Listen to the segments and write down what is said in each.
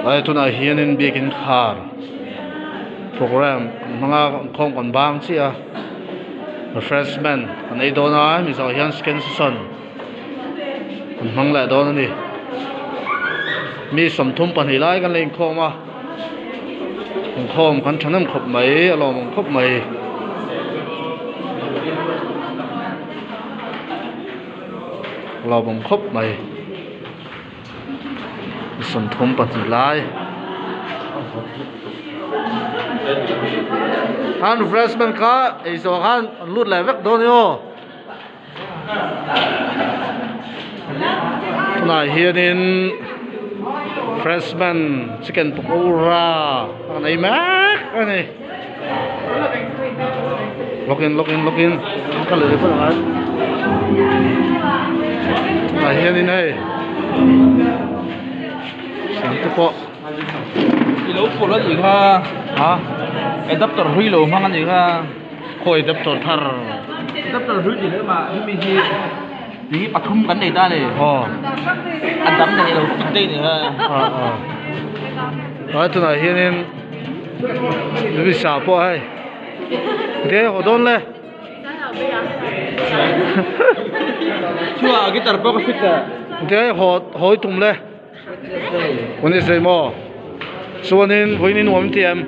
ai tu na hian in bikin khar program manga khom kon bang chia refreshment an ei dona mi zo hian scan session an mang la don ni mi som thum pan hi lai kan lein khoma khom kan thanam khop mai alom khop mai lom khop mai som thum pan hi lai han refreshment ka ei zo han lut la vek don yo na hianin freshman chicken pakora anei mak ani lokin ka le pa na na hianin ei sang te po lỗ phụ lỗ gì ha ha adapter hui lỗ mang anh gì ha khoi dap tor thar adapter hui gì nữa mà mình thì bắt thum cái này ta này ho anh tắm này lỗ fit đây này ha ai tu na hianin bi sa po ai de ho don le chưa cái tờ bao cái fit à de ho hoi tum le oni sei mo suanin voinin wam tiam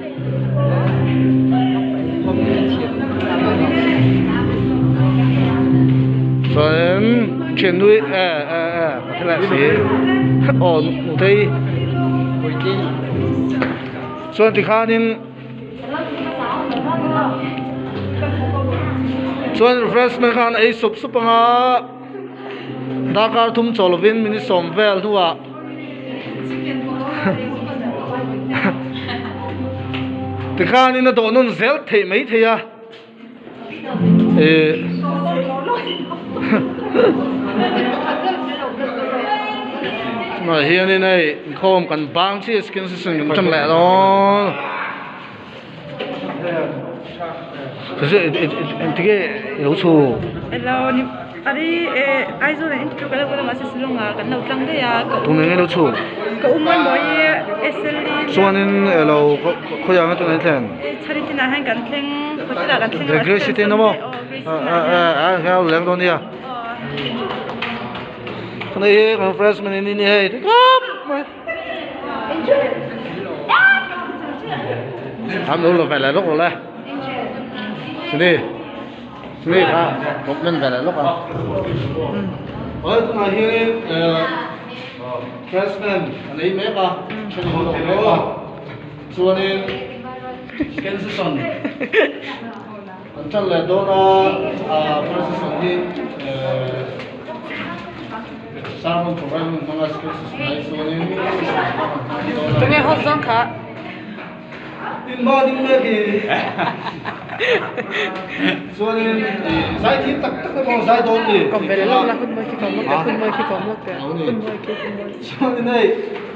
suan chen nui cái là gì on đây suan thì khanin suan refreshment khan ei sup supanga dakar thum cholvin mini somvel nuwa thì khan in do non zel thei mai thei a mà hiện nay này không cần bang chi skin session cũng chẳng lẽ đó thế thì cái lỗ chu hello ni ari ai zo in tu kala kala masih silunga kan nau tlang de ya tu này lỗ chu ka umon boy SLD cho nên lỗ khó yang tu này thèn chari tina han kan thleng khotila kan thleng the great city no mo cái leng đó nia cái này cái freshman ini hey ham luôn là phải là lúc rồi đấy sini ha một bên phải là lúc à ở chỗ này hiện freshman anh ấy mấy ba cái đó cho nên scan session anh chắc là đó là freshman đi Salmon program mga skills na so ni tunge hozon kha tin ba din me ki so ni sai thi tak tak mo sai don ni kom bele lo la kun mo ki kom mo kun mo ki kom mo ke kun mo ki so ni nei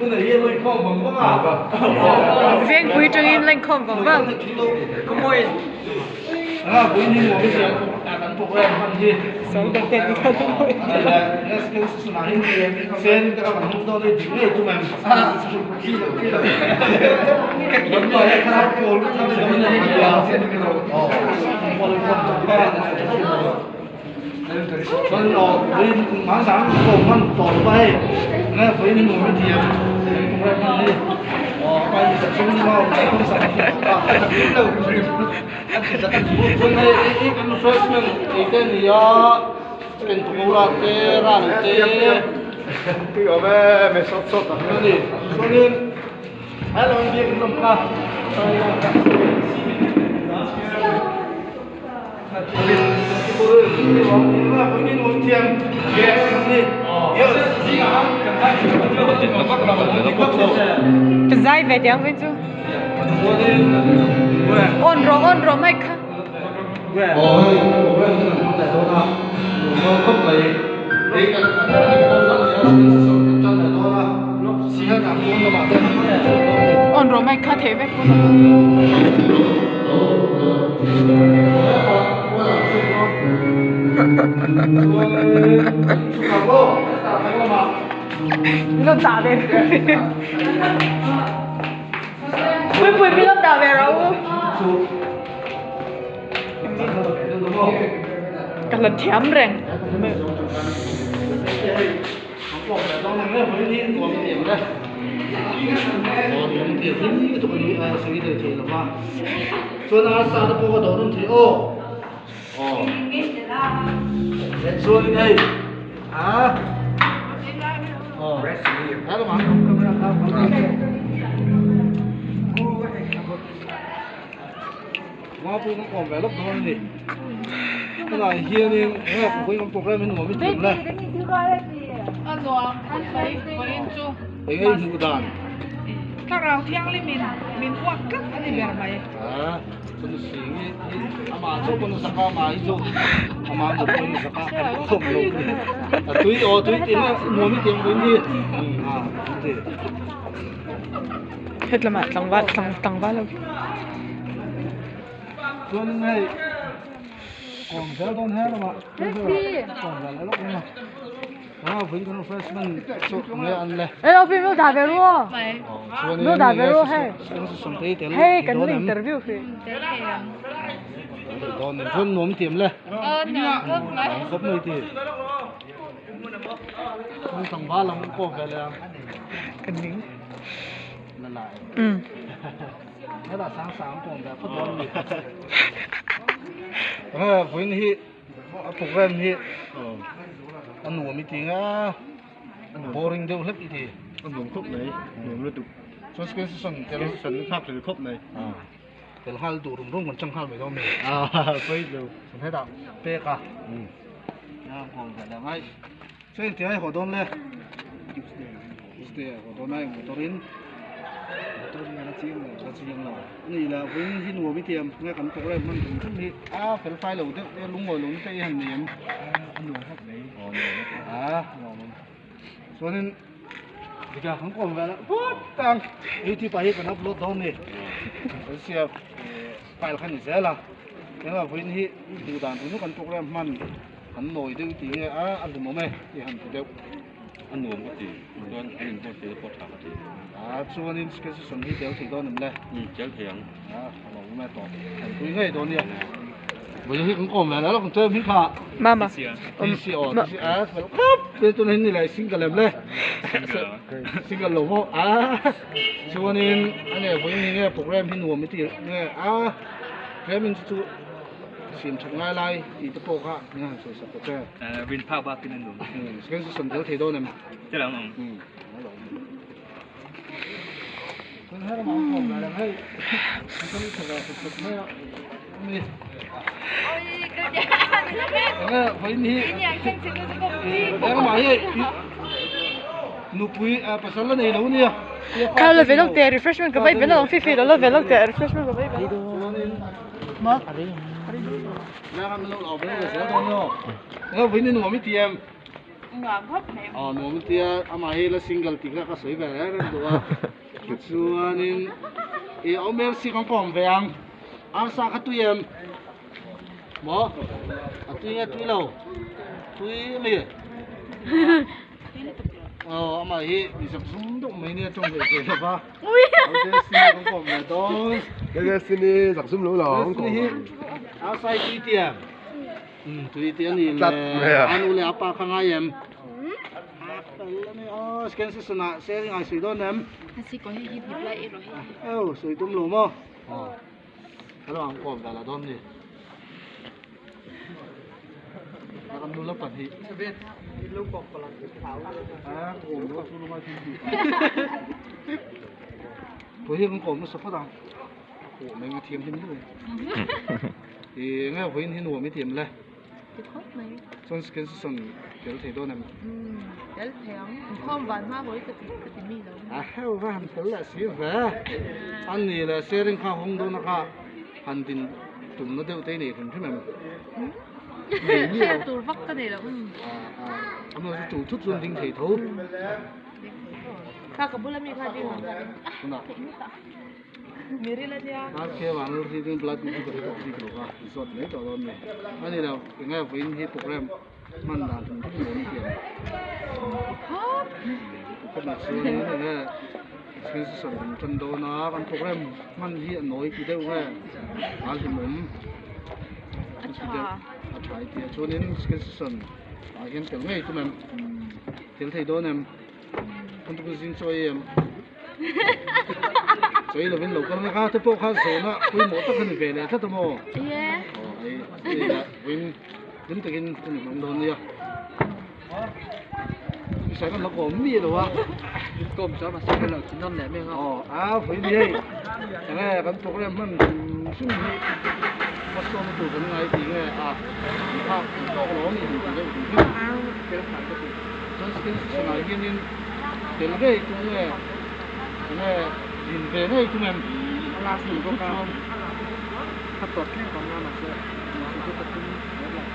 mun na ye loi khom bang ba veng pui tung in leng kom bang bang có môi bui ni mo ki kan program han ji song te te ki kom mo là skills na hin sen ka kan hum do ni ji nei tu man ki lo cái vấn đề khác cô lúc tham gia vấn đề này là sen cái rồi con nó với má sáng cùng con tổ bay nghe với những người bên thiền cùng ra con đi bay tập trung vào không sản đâu anh chỉ là con này cái freshman cái này cái thủ là cái ra cái ở bên mẹ sốt sốt cái này cho nên hay là việc làm ca cái dai về tiếng với chú ôn rồi mai khá ôn rồi mai khá thế vậy Minum tak ada. Pui minum tak ada rau. Kalau thiam reng. บอกแต่ตอนนั้นเนี่ยวันนี้ตัวมันเต็มเลยตัวมันเต็มที่ตัวนี้สิ่งที่เธอละว่าส่วนอาสาตะโกก็โดนที่โอ้ส่วนไอ้แล้วก็มาว่าพูดกันก่อนแบบรบกวนดิขนาดเฮียนี่เนี่ยคุยกันปกติมันหัวไม่ถึงเลย Ano, bayin chu. Ay mudan. Karaw tiang li min wakkat ani bermay. Kung singi ama so kung saka mai so ama mo kung saka so mo. Tui tin mo mi tiang win di. Hindi. Hết là mà tầng vát lâu. Tuần này còn sẽ đón hết rồi mà. Còn là lúc này. Với con freshman chụp nghe ăn này. Ê, ông phim nó đạp về luôn. Nó đạp về luôn hay. Hay cái nó interview kì. Đón nên phân nôm tiệm này. Khóc nơi thì. Không thằng ba lòng có về là. Cái nín. Là lại. Nó là sáng còn về phát đón đi. Với hi program hi. Anh nuôi mấy tiếng á, boring đâu hết thì anh nuôi khúc này nuôi liên tục cho cái sân khác từ khúc này cái hai tụ rung còn trong hai mấy đâu mày phải đâu sân thế nào pe cả còn phải là ngay chơi thì ai họ đón lên họ đón này một đón nó chiên rồi này là với hin nuôi mấy tiếng nghe cảnh tục đây mình cũng thích đi phải phai lẩu đấy lúng ngồi lúng tay hành niệm anh nuôi khúc này cho nên bây giờ không còn về nữa tăng đi thì phải cần upload đâu nè cái xe phải là khăn gì là nếu mà với hi từ đàn thì nó còn program man hắn nổi được thì anh được mồm này thì hắn được anh nuôi cái gì anh anh có thể có thằng gì cho nên cái sản phẩm kéo thì đó nằm đây chéo thiện mồm này to hắn tôi ngay đó nè bây giờ cũng còn về đó là còn chơi miếng khạ Mama. DC vậy cho nên này single làm lên single lỗ mô cho nên anh này với nghe program thì nuôi mấy tiền nghe cái mình chú xem chẳng lai thì tập bộ khác nha rồi sắp tới Vin Power ba cái này cái sản phẩm thì đâu nè thế nào cái này là món còn là hay cái này thật là thật mấy mi với ni cái mà ấy nụ quý pasal là này đâu nè Kalau le velog de refreshment ke baik velog fifi lo velog de refreshment ke baik. Mà là làm lâu lâu bây giờ sẽ đâu nhá nó với nên nuôi mấy tiệm nuôi mấy tiệm mà hay là single thì cái sấy về đấy rồi cho nên ông em xin con phòng về ăn sao cái tụi em mà tụi lâu tụi mày mà hi bị sập súng động mấy nè trong cái là ba cái xin con phòng về đó cái xin đi sập súng lỗ lỏng áo sai tùy tiền thì là anh uống apa khang ai em scan sẽ na sẽ ai sửa đó em Kasi ko hi reply rồi. Sửa tôm lùm không cái đó còn là đón đi làm luôn lắm phần thì lúc còn là ổn đó chú nó với hiện còn nó sắp phát đằng ổn mình thiềm thêm nữa thì nghe với hiện nuôi mới thiềm lên son skin son kiểu thì đâu nè Del thèm không bán hoa với cái mì đâu. heo van thật là xí về anh này là xe đến khao không đâu nó khao hành trình tụm nó đều tay này còn thế mà Xe tụi vắt cái này là anh nói chủ thức luôn tinh thể thấu Kaka boleh mi kadi Kuna Miri lah dia. Oke, wangur sih itu pelat itu berikut di keluar resort ini tahun ini. Ini dah, ingat ini program mandan untuk ini. ก็มาซื้อเนี่ยซื้อส่วนจนโดนนะกันโปรแกรมมันที่น้อยกี่เดียวแค่หาหิมุมที่เดียวอาศัยเดียวช่วงนี้ซื้อส่วนอาเห็นเดี๋ยวไงทุกมันเดี๋ยวไทยโดนเนี่ยคนทุกสิ่งช่วย所以那边路刚那个，这包括说那规模都肯定变了，这怎么？耶。哦，哎，为人这个人弄到你啊，你晒个那个咩了哇？ก็ไม่ใช่มาซื้อเรากินน้ำแหนมเองครับ 哦，啊，回你，现在跟做个们兄弟，我说的做个那一点个啊，他到了你这个地方，给他看个是，这是跟什么原因？这个种个，那人为那种个。 ล่าสุดก็การถ้าตรวจแค่ก่อนหน้ามาเชื่อ就จะขึ้น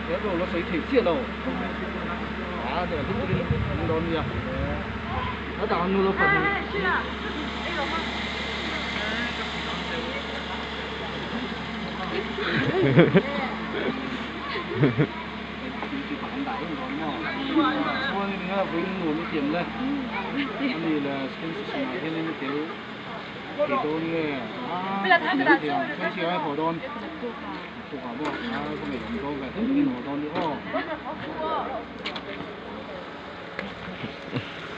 别说我水腿泄漏，啊，这个很多你啊，那当然了，反正。说那个回我们点嘞，那里了，跟是什么？现在那条。 几多呢？啊，那条跟起来好多，做好不？啊，都没咁多嘅，都見好多啲哦。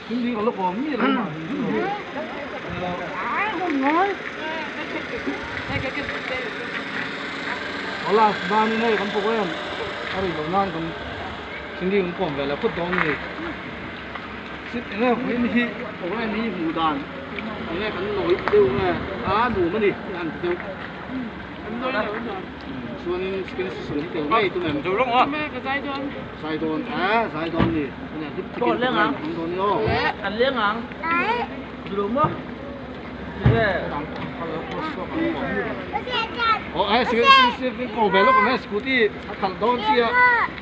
咁呢個碌過咩嚟嘛？好啦，嗱呢咁做嘅，我哋用啱咁，先啲咁講嘅啦，不當嘅。先咧，佢呢，做咧呢胡蛋。 nghe cắn nổi đều là đủ mà đi ăn đều xuân cái sườn tiểu ngay tụi mìnhดูลงเหรอ sai đòn đi còn lên à không đòn vô ăn lên àดูมั้งเนี่ย ồ ai cái cổ bé lúc này scooty thằng đòn chi à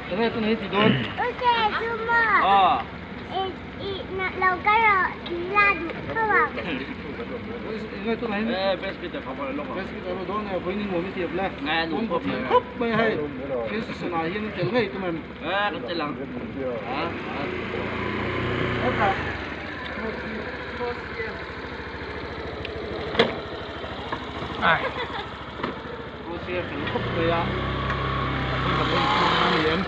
cái này tôi thấy chỉ đòn อ๋อ เราก็รอทีลาดูเข้ามา ngay tôi thấy เบสกิตเขาบอกลงเหรอ cái cái đó này với những người mới tiệp lên งานหนู không พ có บเลย húp mới hay cái sườn này hiện tiểu ngay tụi mình ก็จะหลัง cô xe phải khóc về à không phải con ăn liền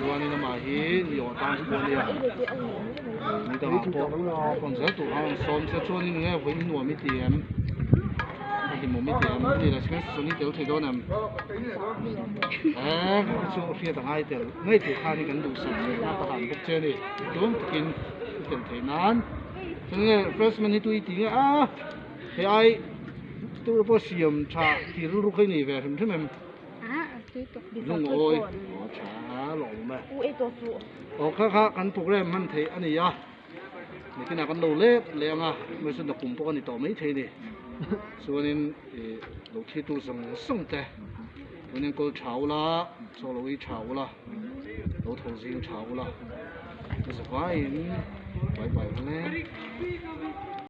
rồi nên mà hi nhiều tăng của đi à người ta học bộ còn rất tụ hàng xóm sẽ cho nên nghe với những người mới tiền thì một mấy tiền thì là cái sốนี้tiểu thì đó nằm à số phía thằng ai tiểu ngay từ khai cái đủ sẵn là ta hàng bốc chơi đi đúng kinh tiền thế nan cho nên first man tôi tiếng à thì ai tôi có xiêm trà thì lúc cái này về thì mình dùng ôi trà lỏng mà khác cái program mình thấy anh ấy àนี่ขนาดกันโลเล็บเลี้ยงอ่ะไม่ใช่ดอกกุ่มพวกนี้ต่อไม่ใช่ดิส่วนนี้เราที่ตัวส่งแต่วันนี้ก็เช้าละโซโล่อีเช้าละเราทงซิงเช้าละ就是关于拜拜了呢。